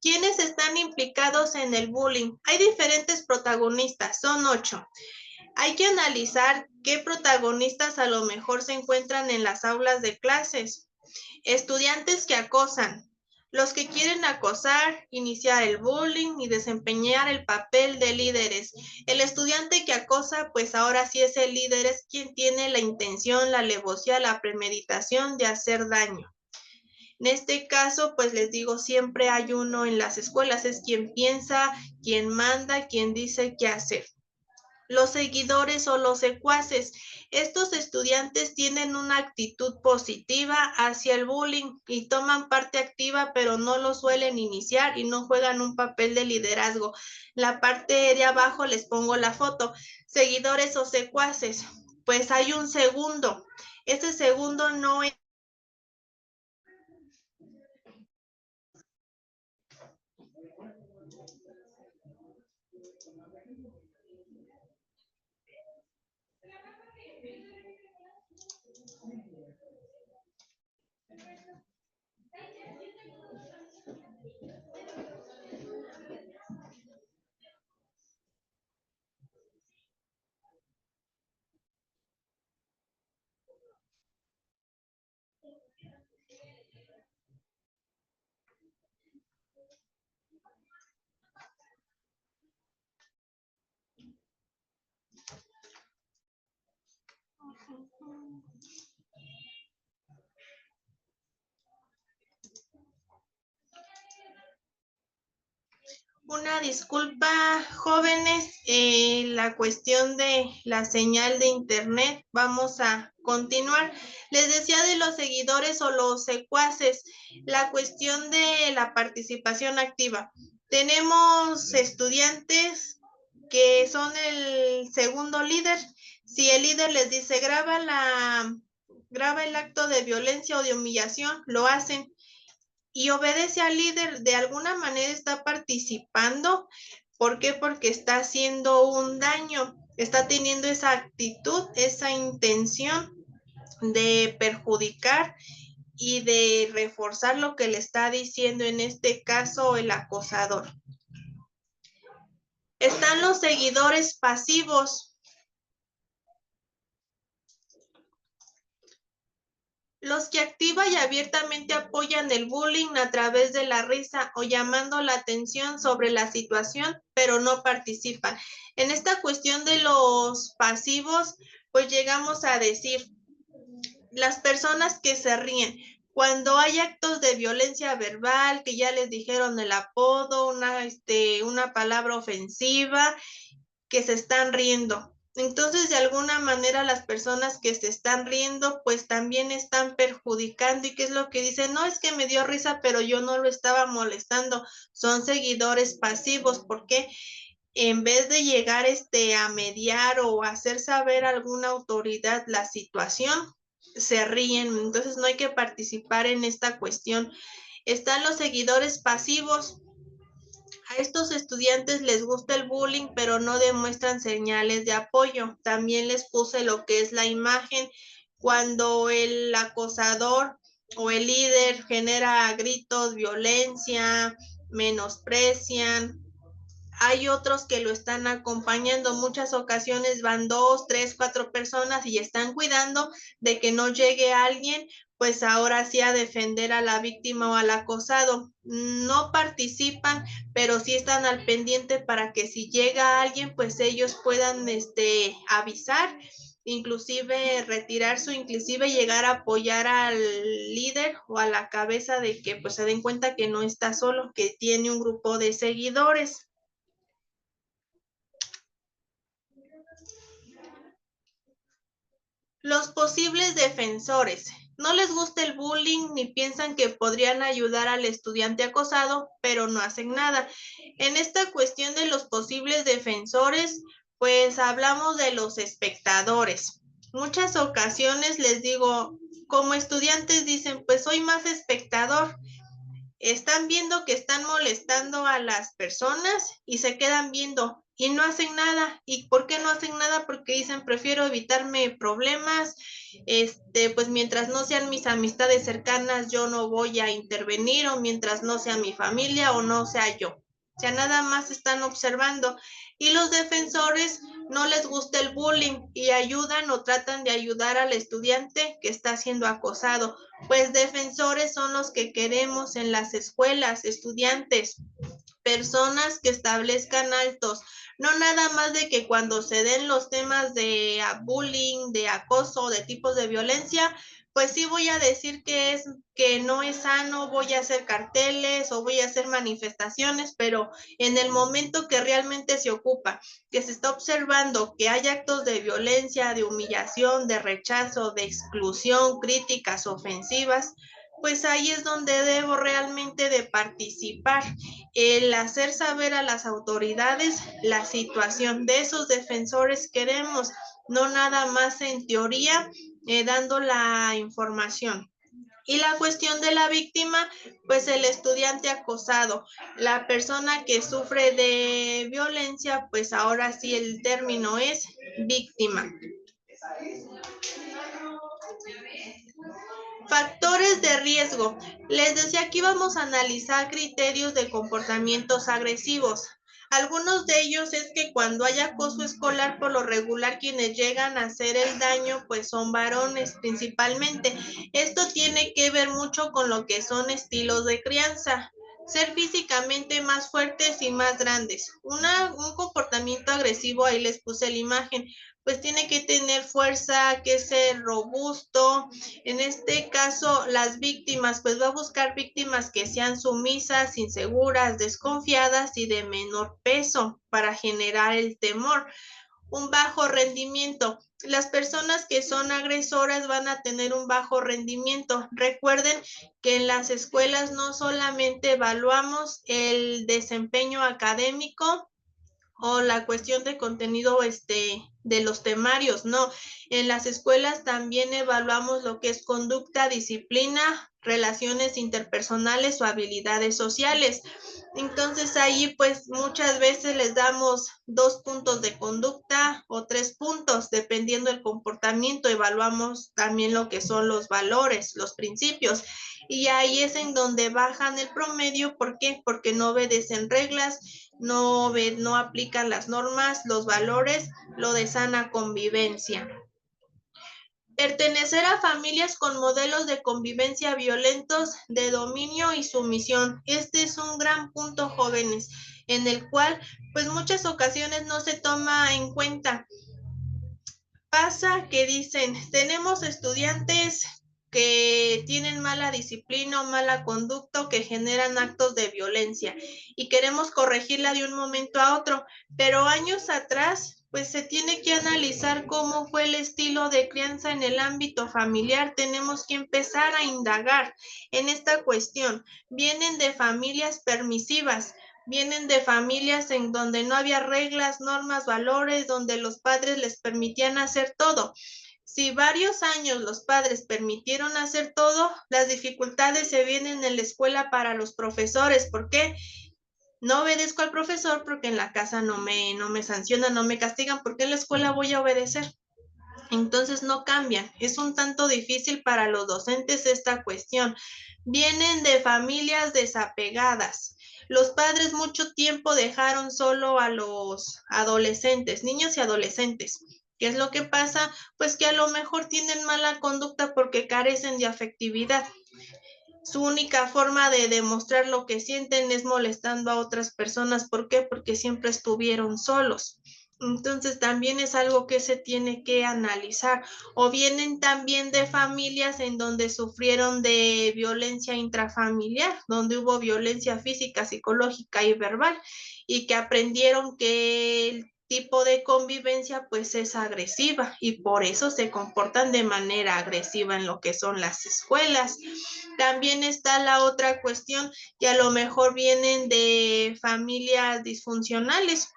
¿Quiénes están implicados en el bullying? Hay diferentes protagonistas, son 8. Hay que analizar qué protagonistas a lo mejor se encuentran en las aulas de clases. Estudiantes que acosan, los que quieren acosar, iniciar el bullying y desempeñar el papel de líderes. El estudiante que acosa, pues ahora sí es el líder, es quien tiene la intención, la alevosía, la premeditación de hacer daño. En este caso, pues les digo, siempre hay uno en las escuelas, es quien piensa, quien manda, quien dice qué hacer. Los seguidores o los secuaces. Estos estudiantes tienen una actitud positiva hacia el bullying y toman parte activa, pero no lo suelen iniciar y no juegan un papel de liderazgo. La parte de abajo les pongo la foto. Seguidores o secuaces. Pues hay un segundo. Ese segundo no es una disculpa, jóvenes, la cuestión de la señal de internet. Vamos a continuar. Les decía de los seguidores o los secuaces, la cuestión de la participación activa. Tenemos estudiantes que son el segundo líder. Si el líder les dice graba el acto de violencia o de humillación, lo hacen. y obedece al líder, de alguna manera está participando. ¿Por qué? Porque está haciendo un daño, está teniendo esa actitud, esa intención de perjudicar y de reforzar lo que le está diciendo, en este caso, el acosador. Están los seguidores pasivos. Los que activa y abiertamente apoyan el bullying a través de la risa o llamando la atención sobre la situación, pero no participan. En esta cuestión de los pasivos, pues llegamos a decir, las personas que se ríen. Cuando hay actos de violencia verbal, que ya les dijeron el apodo, una palabra ofensiva, que se están riendo. Entonces, de alguna manera, las personas que se están riendo, pues también están perjudicando. ¿Y qué es lo que dicen? No, es que me dio risa, pero yo no lo estaba molestando. Son seguidores pasivos, porque en vez de llegar a mediar o hacer saber a alguna autoridad la situación, se ríen. Entonces, no hay que participar en esta cuestión. Están los seguidores pasivos. A estos estudiantes les gusta el bullying, pero no demuestran señales de apoyo. También les puse lo que es la imagen. Cuando el acosador o el líder genera gritos, violencia, menosprecian. Hay otros que lo están acompañando. Muchas ocasiones van 2, 3, 4 personas y están cuidando de que no llegue alguien, pues ahora sí a defender a la víctima o al acosado. No participan, pero sí están al pendiente para que si llega alguien, pues ellos puedan avisar, inclusive retirarse o inclusive llegar a apoyar al líder o a la cabeza, de que pues se den cuenta que no está solo, que tiene un grupo de seguidores. Los posibles defensores. No les gusta el bullying ni piensan que podrían ayudar al estudiante acosado, pero no hacen nada. En esta cuestión de los posibles defensores, pues hablamos de los espectadores. Muchas ocasiones les digo, como estudiantes dicen, pues soy más espectador. Están viendo que están molestando a las personas y se quedan viendo y no hacen nada. ¿Y por qué no hacen nada? Porque dicen, prefiero evitarme problemas, pues mientras no sean mis amistades cercanas, yo no voy a intervenir, o mientras no sea mi familia o no sea yo. O sea, nada más están observando. Y los defensores no les gusta el bullying y ayudan o tratan de ayudar al estudiante que está siendo acosado. Pues defensores son los que queremos en las escuelas, estudiantes, personas que establezcan altos, no nada más de que cuando se den los temas de bullying, de acoso, de tipos de violencia, pues sí voy a decir que no es sano, voy a hacer carteles o voy a hacer manifestaciones, pero en el momento que realmente se ocupa, que se está observando que hay actos de violencia, de humillación, de rechazo, de exclusión, críticas ofensivas, pues ahí es donde debo realmente de participar, el hacer saber a las autoridades la situación. De esos defensores queremos, no nada más en teoría, dando la información. Y la cuestión de la víctima, pues el estudiante acosado, la persona que sufre de violencia, pues ahora sí el término es víctima. Factores de riesgo. Les decía que íbamos a analizar criterios de comportamientos agresivos. Algunos de ellos es que cuando hay acoso escolar, por lo regular quienes llegan a hacer el daño pues son varones principalmente. Esto tiene que ver mucho con lo que son estilos de crianza. Ser físicamente más fuertes y más grandes. Un comportamiento agresivo, ahí les puse la imagen, pues tiene que tener fuerza, que ser robusto. En este caso, las víctimas, pues va a buscar víctimas que sean sumisas, inseguras, desconfiadas y de menor peso para generar el temor. Un bajo rendimiento. Las personas que son agresoras van a tener un bajo rendimiento. Recuerden que en las escuelas no solamente evaluamos el desempeño académico o la cuestión de contenido de los temarios, no. En las escuelas también evaluamos lo que es conducta, disciplina, relaciones interpersonales o habilidades sociales. Entonces ahí pues muchas veces les damos 2 puntos de conducta o 3 puntos, dependiendo del comportamiento. Evaluamos también lo que son los valores, los principios. Y ahí es en donde bajan el promedio. ¿Por qué? Porque no obedecen reglas, no aplican las normas, los valores, lo de sana convivencia. Pertenecer a familias con modelos de convivencia violentos, de dominio y sumisión. Este es un gran punto, jóvenes, en el cual pues muchas ocasiones no se toma en cuenta. Pasa que dicen, tenemos estudiantes que tienen mala disciplina o mala conducta, que generan actos de violencia y queremos corregirla de un momento a otro, pero años atrás pues se tiene que analizar cómo fue el estilo de crianza en el ámbito familiar. Tenemos que empezar a indagar en esta cuestión. Vienen de familias permisivas, vienen de familias en donde no había reglas, normas, valores, donde los padres les permitían hacer todo. Si varios años los padres permitieron hacer todo, las dificultades se vienen en la escuela para los profesores. ¿Por qué? No obedezco al profesor porque en la casa no me sancionan, no me castigan. ¿Por qué en la escuela voy a obedecer? Entonces no cambian. Es un tanto difícil para los docentes esta cuestión. Vienen de familias desapegadas. Los padres mucho tiempo dejaron solo a los adolescentes, niños y adolescentes. ¿Qué es lo que pasa? Pues que a lo mejor tienen mala conducta porque carecen de afectividad. Su única forma de demostrar lo que sienten es molestando a otras personas. ¿Por qué? Porque siempre estuvieron solos. Entonces también es algo que se tiene que analizar. O vienen también de familias en donde sufrieron de violencia intrafamiliar, donde hubo violencia física, psicológica y verbal, y que aprendieron que el tipo de convivencia pues es agresiva y por eso se comportan de manera agresiva en lo que son las escuelas. También está la otra cuestión, que a lo mejor vienen de familias disfuncionales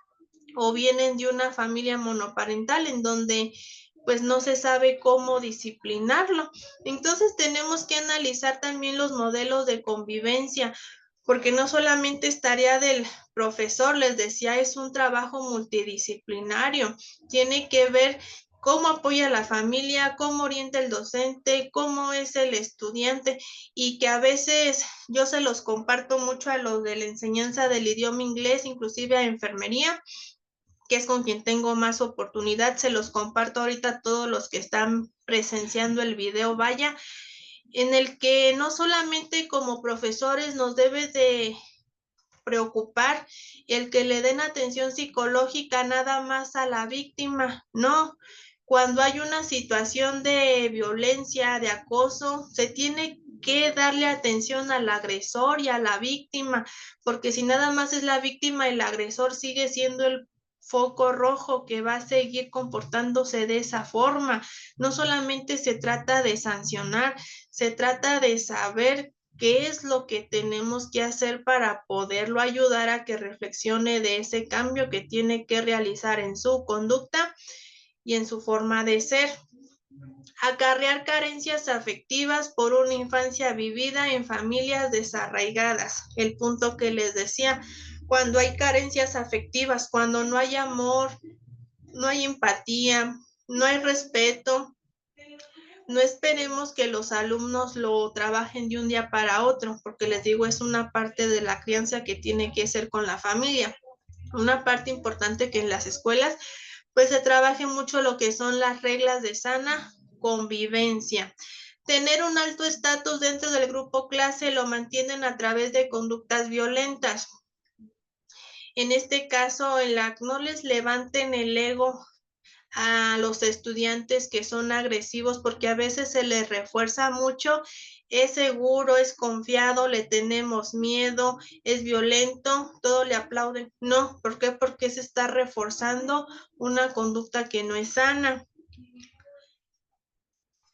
o vienen de una familia monoparental en donde pues no se sabe cómo disciplinarlo. Entonces tenemos que analizar también los modelos de convivencia, porque no solamente es tarea del profesor, les decía, es un trabajo multidisciplinario. Tiene que ver cómo apoya la familia, cómo orienta el docente, cómo es el estudiante, y que a veces yo se los comparto mucho a los de la enseñanza del idioma inglés, inclusive a enfermería, que es con quien tengo más oportunidad. Se los comparto ahorita a todos los que están presenciando el video, vaya, en el que no solamente como profesores nos debe de preocupar el que le den atención psicológica nada más a la víctima, no. Cuando hay una situación de violencia, de acoso, se tiene que darle atención al agresor y a la víctima, porque si nada más es la víctima, el agresor sigue siendo el foco rojo que va a seguir comportándose de esa forma. No solamente se trata de sancionar, se trata de saber qué es lo que tenemos que hacer para poderlo ayudar a que reflexione de ese cambio que tiene que realizar en su conducta y en su forma de ser. Acarrear carencias afectivas por una infancia vivida en familias desarraigadas. El punto que les decía, cuando hay carencias afectivas, cuando no hay amor, no hay empatía, no hay respeto, no esperemos que los alumnos lo trabajen de un día para otro, porque les digo, es una parte de la crianza que tiene que ser con la familia. Una parte importante que en las escuelas pues se trabaje mucho lo que son las reglas de sana convivencia. Tener un alto estatus dentro del grupo clase lo mantienen a través de conductas violentas. En este caso, no les levanten el ego a los estudiantes que son agresivos, porque a veces se les refuerza mucho, es seguro, es confiado, le tenemos miedo, es violento, todo le aplauden. No, ¿por qué? Porque se está reforzando una conducta que no es sana.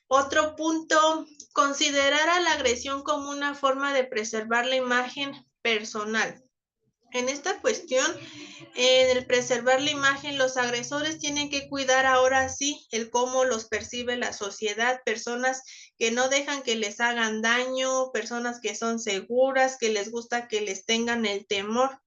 Otro punto, considerar a la agresión como una forma de preservar la imagen personal. En esta cuestión, en el preservar la imagen, los agresores tienen que cuidar ahora sí el cómo los percibe la sociedad, personas que no dejan que les hagan daño, personas que son seguras, que les gusta que les tengan el temor.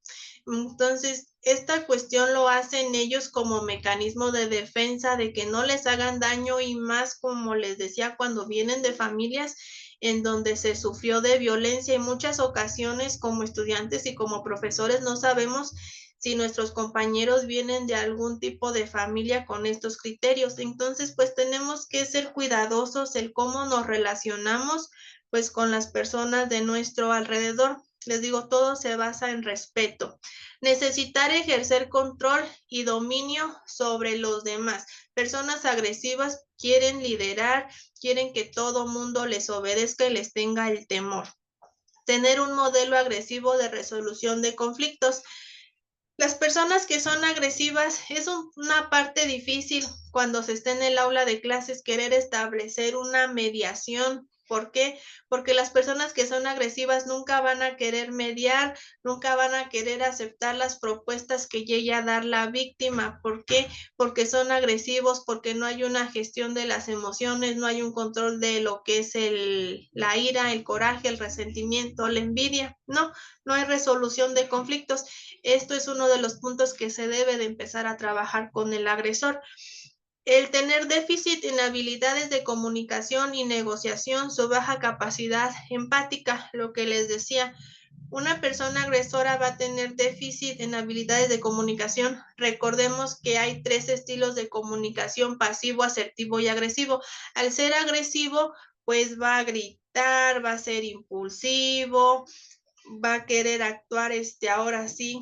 Entonces, esta cuestión lo hacen ellos como mecanismo de defensa, de que no les hagan daño, y más, como les decía, cuando vienen de familias en donde se sufrió de violencia. En muchas ocasiones, como estudiantes y como profesores, no sabemos si nuestros compañeros vienen de algún tipo de familia con estos criterios. Entonces, pues tenemos que ser cuidadosos en cómo nos relacionamos pues con las personas de nuestro alrededor. Les digo, todo se basa en respeto. Necesitar ejercer control y dominio sobre los demás. Personas agresivas quieren liderar, quieren que todo mundo les obedezca y les tenga el temor. Tener un modelo agresivo de resolución de conflictos. Las personas que son agresivas es una parte difícil cuando se está en el aula de clases querer establecer una mediación. ¿Por qué? Porque las personas que son agresivas nunca van a querer mediar, nunca van a querer aceptar las propuestas que llegue a dar la víctima. ¿Por qué? Porque son agresivos, porque no hay una gestión de las emociones, no hay un control de lo que es la ira, el coraje, el resentimiento, la envidia. No hay resolución de conflictos. Esto es uno de los puntos que se debe de empezar a trabajar con el agresor. El tener déficit en habilidades de comunicación y negociación, su baja capacidad empática, lo que les decía, una persona agresora va a tener déficit en habilidades de comunicación. Recordemos que hay 3 estilos de comunicación: pasivo, asertivo y agresivo. Al ser agresivo, pues va a gritar, va a ser impulsivo, va a querer actuar ahora sí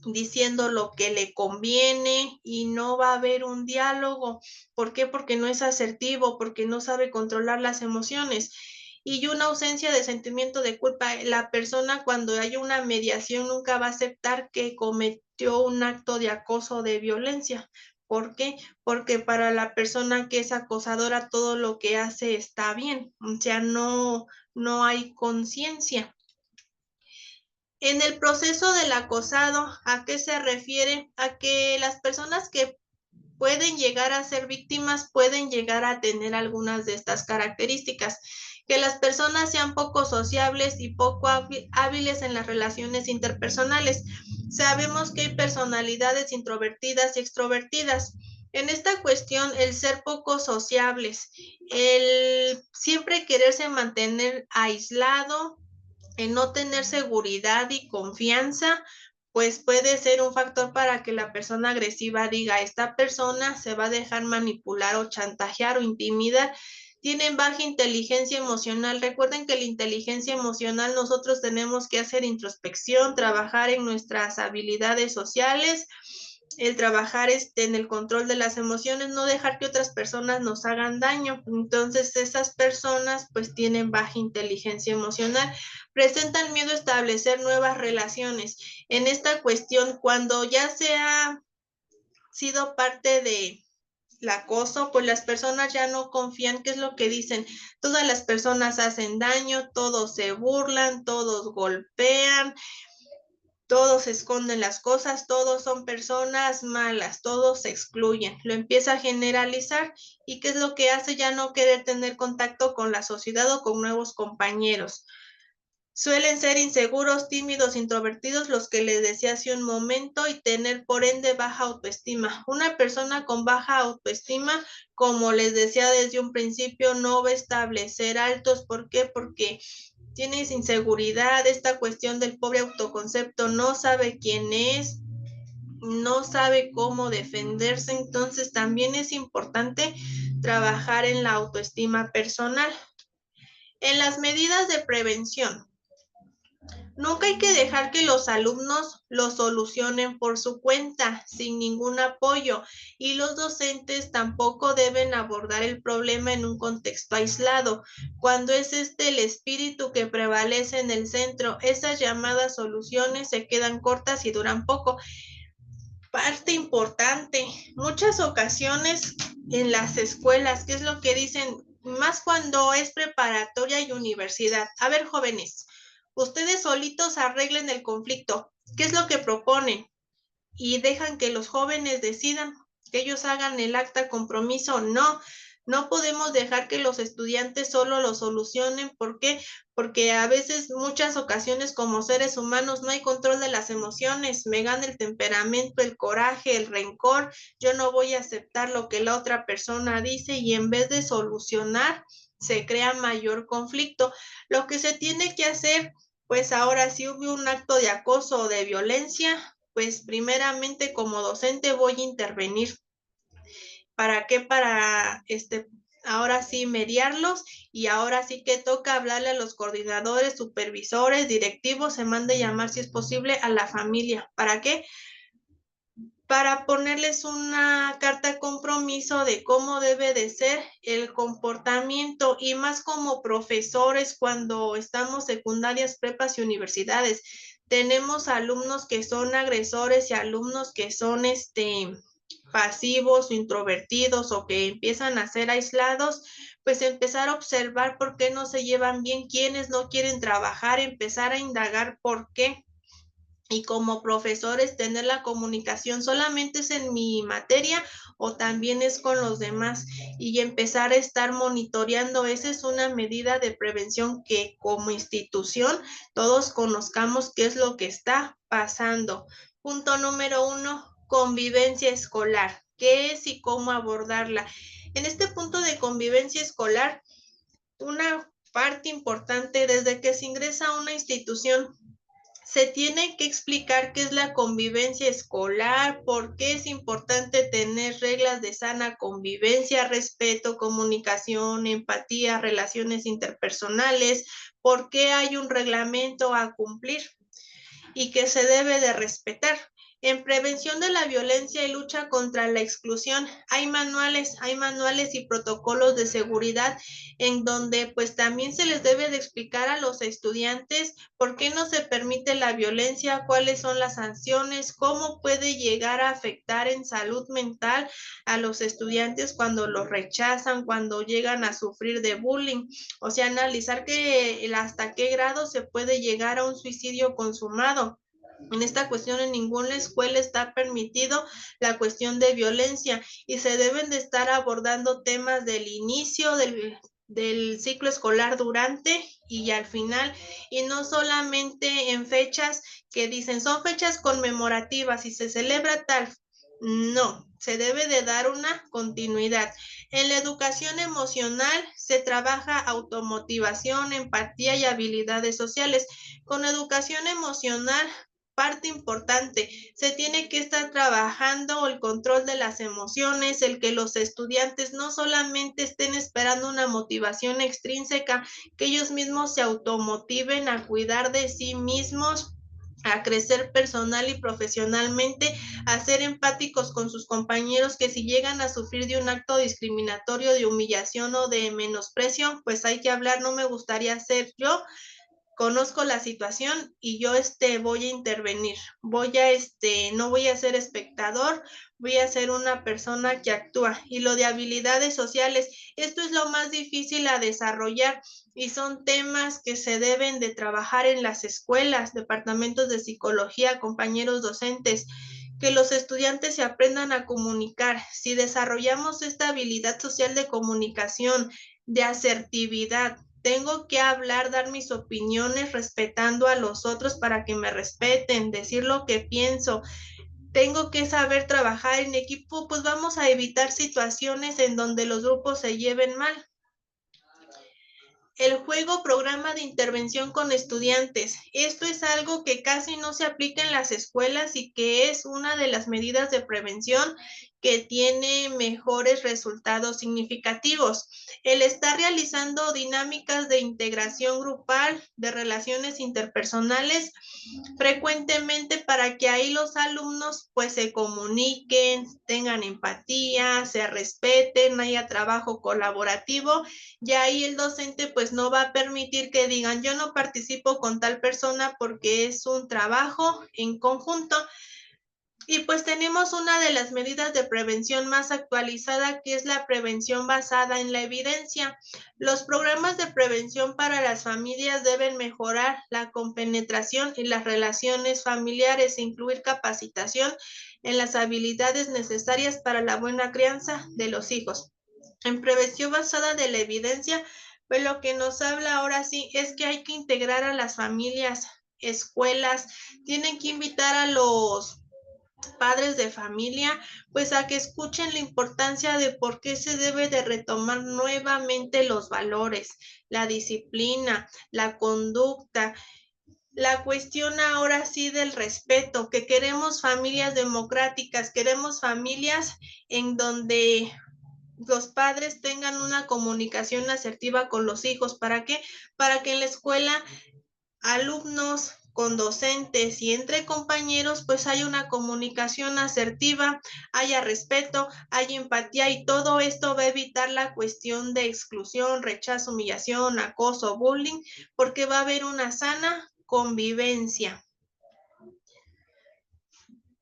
diciendo lo que le conviene, y no va a haber un diálogo. ¿Por qué? Porque no es asertivo, porque no sabe controlar las emociones. Y una ausencia de sentimiento de culpa. La persona, cuando hay una mediación, nunca va a aceptar que cometió un acto de acoso o de violencia. ¿Por qué? Porque para la persona que es acosadora todo lo que hace está bien, o sea, no hay conciencia. En el proceso del acosado, ¿a qué se refiere? A que las personas que pueden llegar a ser víctimas pueden llegar a tener algunas de estas características. Que las personas sean poco sociables y poco hábiles en las relaciones interpersonales. Sabemos que hay personalidades introvertidas y extrovertidas. En esta cuestión, el ser poco sociables, el siempre quererse mantener aislado, en no tener seguridad y confianza, pues puede ser un factor para que la persona agresiva diga, esta persona se va a dejar manipular o chantajear o intimidar. Tienen baja inteligencia emocional. Recuerden que la inteligencia emocional, nosotros tenemos que hacer introspección, trabajar en nuestras habilidades sociales, el trabajar en el control de las emociones, no dejar que otras personas nos hagan daño. Entonces, esas personas pues tienen baja inteligencia emocional, presentan miedo a establecer nuevas relaciones. En esta cuestión, cuando ya se ha sido parte de el acoso, pues las personas ya no confían. ¿Qué es lo que dicen? Todas las personas hacen daño, todos se burlan, todos golpean, todos esconden las cosas, todos son personas malas, todos se excluyen. Lo empieza a generalizar. ¿Y qué es lo que hace? Ya no querer tener contacto con la sociedad o con nuevos compañeros. Suelen ser inseguros, tímidos, introvertidos, los que les decía hace un momento, y tener por ende baja autoestima. Una persona con baja autoestima, como les decía desde un principio, no va a establecer altos. ¿Por qué? Porque tienes inseguridad, esta cuestión del pobre autoconcepto, no sabe quién es, no sabe cómo defenderse. Entonces también es importante trabajar en la autoestima personal. En las medidas de prevención, nunca hay que dejar que los alumnos lo solucionen por su cuenta, sin ningún apoyo, y los docentes tampoco deben abordar el problema en un contexto aislado. Cuando es el espíritu que prevalece en el centro, esas llamadas soluciones se quedan cortas y duran poco. Parte importante, muchas ocasiones en las escuelas, ¿qué es lo que dicen? Más cuando es preparatoria y universidad. A ver, jóvenes, ustedes solitos arreglen el conflicto. ¿Qué es lo que proponen? Y dejan que los jóvenes decidan, que ellos hagan el acta compromiso. No, no podemos dejar que los estudiantes solo lo solucionen. ¿Por qué? Porque a veces, muchas ocasiones como seres humanos no hay control de las emociones. Me gana el temperamento, el coraje, el rencor. Yo no voy a aceptar lo que la otra persona dice y en vez de solucionar, se crea mayor conflicto. Lo que se tiene que hacer, pues ahora si hubo un acto de acoso o de violencia, pues primeramente como docente voy a intervenir. ¿Para qué? Para ahora sí mediarlos y ahora sí que toca hablarle a los coordinadores, supervisores, directivos, se mande llamar si es posible a la familia. ¿Para qué? Para ponerles una carta de compromiso de cómo debe de ser el comportamiento y más como profesores cuando estamos secundarias, prepas y universidades. Tenemos alumnos que son agresores y alumnos que son pasivos o introvertidos o que empiezan a ser aislados, pues empezar a observar por qué no se llevan bien, quiénes no quieren trabajar, empezar a indagar por qué. Y como profesores tener la comunicación solamente es en mi materia o también es con los demás y empezar a estar monitoreando. Esa es una medida de prevención que como institución todos conozcamos qué es lo que está pasando. Punto número 1, convivencia escolar. ¿Qué es y cómo abordarla? En este punto de convivencia escolar, una parte importante desde que se ingresa a una institución se tiene que explicar qué es la convivencia escolar, por qué es importante tener reglas de sana convivencia, respeto, comunicación, empatía, relaciones interpersonales, por qué hay un reglamento a cumplir y que se debe de respetar. En prevención de la violencia y lucha contra la exclusión, hay manuales y protocolos de seguridad en donde pues también se les debe de explicar a los estudiantes por qué no se permite la violencia, cuáles son las sanciones, cómo puede llegar a afectar en salud mental a los estudiantes cuando los rechazan, cuando llegan a sufrir de bullying. O sea, analizar que hasta qué grado se puede llegar a un suicidio consumado. En esta cuestión en ninguna escuela está permitido la cuestión de violencia y se deben de estar abordando temas del inicio del ciclo escolar durante y al final y no solamente en fechas que dicen son fechas conmemorativas y se celebra tal. No, se debe de dar una continuidad. En la educación emocional se trabaja automotivación, empatía y habilidades sociales. Con educación emocional, parte importante, se tiene que estar trabajando el control de las emociones, el que los estudiantes no solamente estén esperando una motivación extrínseca, que ellos mismos se automotiven a cuidar de sí mismos, a crecer personal y profesionalmente, a ser empáticos con sus compañeros, que si llegan a sufrir de un acto discriminatorio, de humillación o de menosprecio, pues hay que hablar. No me gustaría ser yo, conozco la situación y yo voy a intervenir, no voy a ser espectador, voy a ser una persona que actúa. Y lo de habilidades sociales, esto es lo más difícil a desarrollar y son temas que se deben de trabajar en las escuelas, departamentos de psicología, compañeros docentes, que los estudiantes se aprendan a comunicar. Si desarrollamos esta habilidad social de comunicación, de asertividad, tengo que hablar, dar mis opiniones respetando a los otros para que me respeten, decir lo que pienso. Tengo que saber trabajar en equipo, pues vamos a evitar situaciones en donde los grupos se lleven mal. El juego programa de intervención con estudiantes. Esto es algo que casi no se aplica en las escuelas y que es una de las medidas de prevención que tiene mejores resultados significativos. El estar realizando dinámicas de integración grupal, de relaciones interpersonales, frecuentemente para que ahí los alumnos pues se comuniquen, tengan empatía, se respeten, haya trabajo colaborativo y ahí el docente pues no va a permitir que digan yo no participo con tal persona porque es un trabajo en conjunto. Y pues tenemos una de las medidas de prevención más actualizada, que es la prevención basada en la evidencia. Los programas de prevención para las familias deben mejorar la compenetración y las relaciones familiares, incluir capacitación en las habilidades necesarias para la buena crianza de los hijos. En prevención basada de la evidencia, pues lo que nos habla ahora sí es que hay que integrar a las familias, escuelas, tienen que invitar a los padres de familia, pues a que escuchen la importancia de por qué se debe de retomar nuevamente los valores, la disciplina, la conducta, la cuestión ahora sí del respeto, que queremos familias democráticas, queremos familias en donde los padres tengan una comunicación asertiva con los hijos. ¿Para qué? Para que en la escuela alumnos con docentes y entre compañeros pues haya una comunicación asertiva, haya respeto, haya empatía, y todo esto va a evitar la cuestión de exclusión, rechazo, humillación, acoso, bullying, porque va a haber una sana convivencia.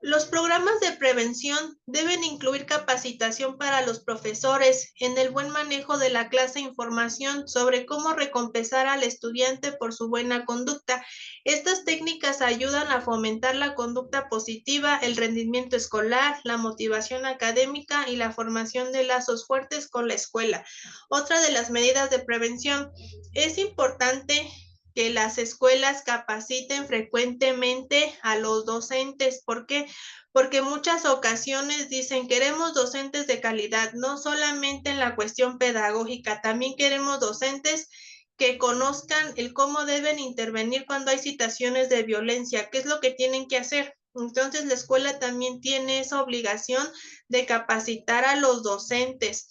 Los programas de prevención deben incluir capacitación para los profesores en el buen manejo de la clase, información sobre cómo recompensar al estudiante por su buena conducta. Estas técnicas ayudan a fomentar la conducta positiva, el rendimiento escolar, la motivación académica y la formación de lazos fuertes con la escuela. Otra de las medidas de prevención: es importante que las escuelas capaciten frecuentemente a los docentes. ¿Por qué? Porque muchas ocasiones dicen queremos docentes de calidad, no solamente en la cuestión pedagógica, también queremos docentes que conozcan el cómo deben intervenir cuando hay situaciones de violencia, qué es lo que tienen que hacer. Entonces la escuela también tiene esa obligación de capacitar a los docentes,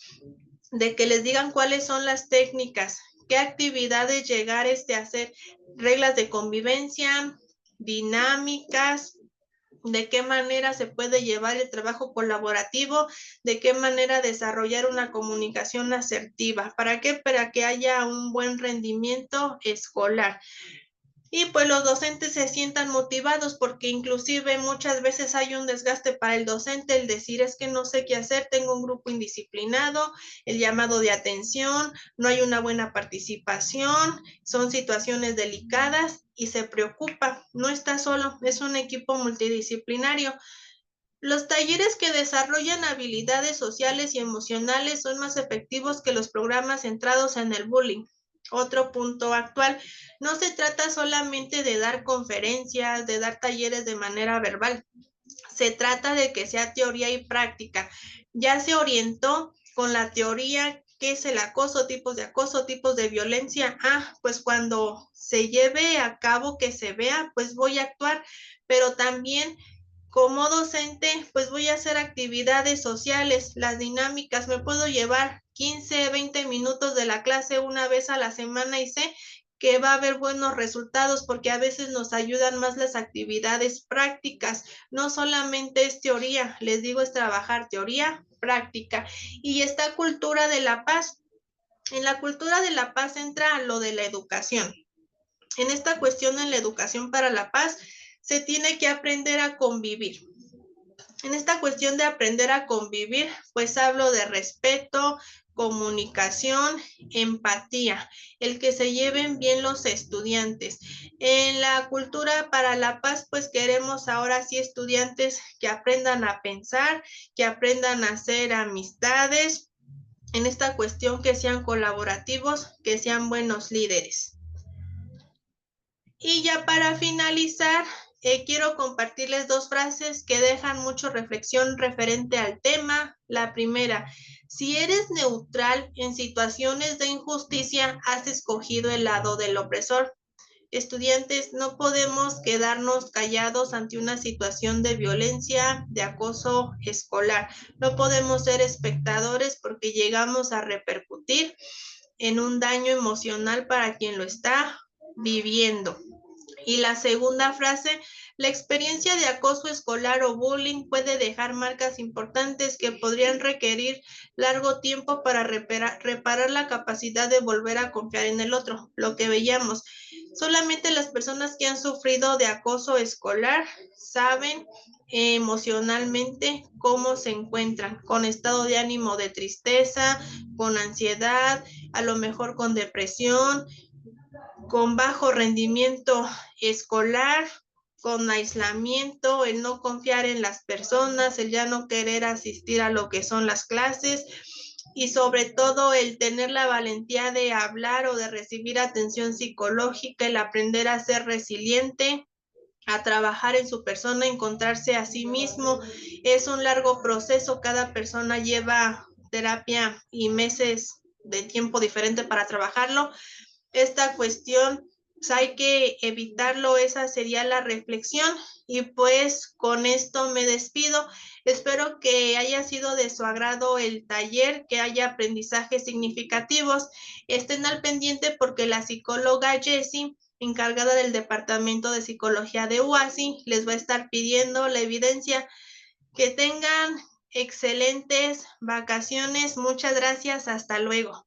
de que les digan cuáles son las técnicas, qué actividades llegar a hacer, reglas de convivencia, dinámicas, de qué manera se puede llevar el trabajo colaborativo, de qué manera desarrollar una comunicación asertiva. ¿Para qué? Para que haya un buen rendimiento escolar. Y pues los docentes se sientan motivados, porque inclusive muchas veces hay un desgaste para el docente, el decir es que no sé qué hacer, tengo un grupo indisciplinado, el llamado de atención, no hay una buena participación, son situaciones delicadas y se preocupa. No está solo, es un equipo multidisciplinario. Los talleres que desarrollan habilidades sociales y emocionales son más efectivos que los programas centrados en el bullying. Otro punto actual: no se trata solamente de dar conferencias, de dar talleres de manera verbal. Se trata de que sea teoría y práctica. Ya se orientó con la teoría qué es el acoso, tipos de violencia. Pues cuando se lleve a cabo, que se vea, pues voy a actuar, pero también como docente, pues voy a hacer actividades sociales, las dinámicas, me puedo llevar 15, 20 minutos de la clase una vez a la semana, y sé que va a haber buenos resultados, porque a veces nos ayudan más las actividades prácticas. No solamente es teoría, les digo, es trabajar teoría, práctica. Y esta cultura de la paz. En la cultura de la paz entra lo de la educación. En esta cuestión, en la educación para la paz, se tiene que aprender a convivir. En esta cuestión de aprender a convivir, pues hablo de respeto, comunicación, empatía, el que se lleven bien los estudiantes. En la cultura para la paz, pues queremos ahora sí estudiantes que aprendan a pensar, que aprendan a hacer amistades, en esta cuestión que sean colaborativos, que sean buenos líderes. Y ya para finalizar, quiero compartirles dos frases que dejan mucha reflexión referente al tema. La primera: si eres neutral en situaciones de injusticia, has escogido el lado del opresor. Estudiantes, no podemos quedarnos callados ante una situación de violencia, de acoso escolar. No podemos ser espectadores, porque llegamos a repercutir en un daño emocional para quien lo está viviendo. Y la segunda frase: la experiencia de acoso escolar o bullying puede dejar marcas importantes que podrían requerir largo tiempo para reparar la capacidad de volver a confiar en el otro. Lo que veíamos, Solamente las personas que han sufrido de acoso escolar saben emocionalmente cómo se encuentran, con estado de ánimo de tristeza, con ansiedad, a lo mejor con depresión, con bajo rendimiento escolar, con aislamiento, el no confiar en las personas, el ya no querer asistir a lo que son las clases y sobre todo el tener la valentía de hablar o de recibir atención psicológica, el aprender a ser resiliente, a trabajar en su persona, encontrarse a sí mismo. Es un largo proceso, cada persona lleva terapia y meses de tiempo diferente para trabajarlo. Esta cuestión pues hay que evitarlo, esa sería la reflexión y pues con esto me despido. Espero que haya sido de su agrado el taller, que haya aprendizajes significativos. Estén al pendiente porque la psicóloga Jessie, encargada del Departamento de Psicología de UASI, les va a estar pidiendo la evidencia. Que tengan excelentes vacaciones. Muchas gracias. Hasta luego.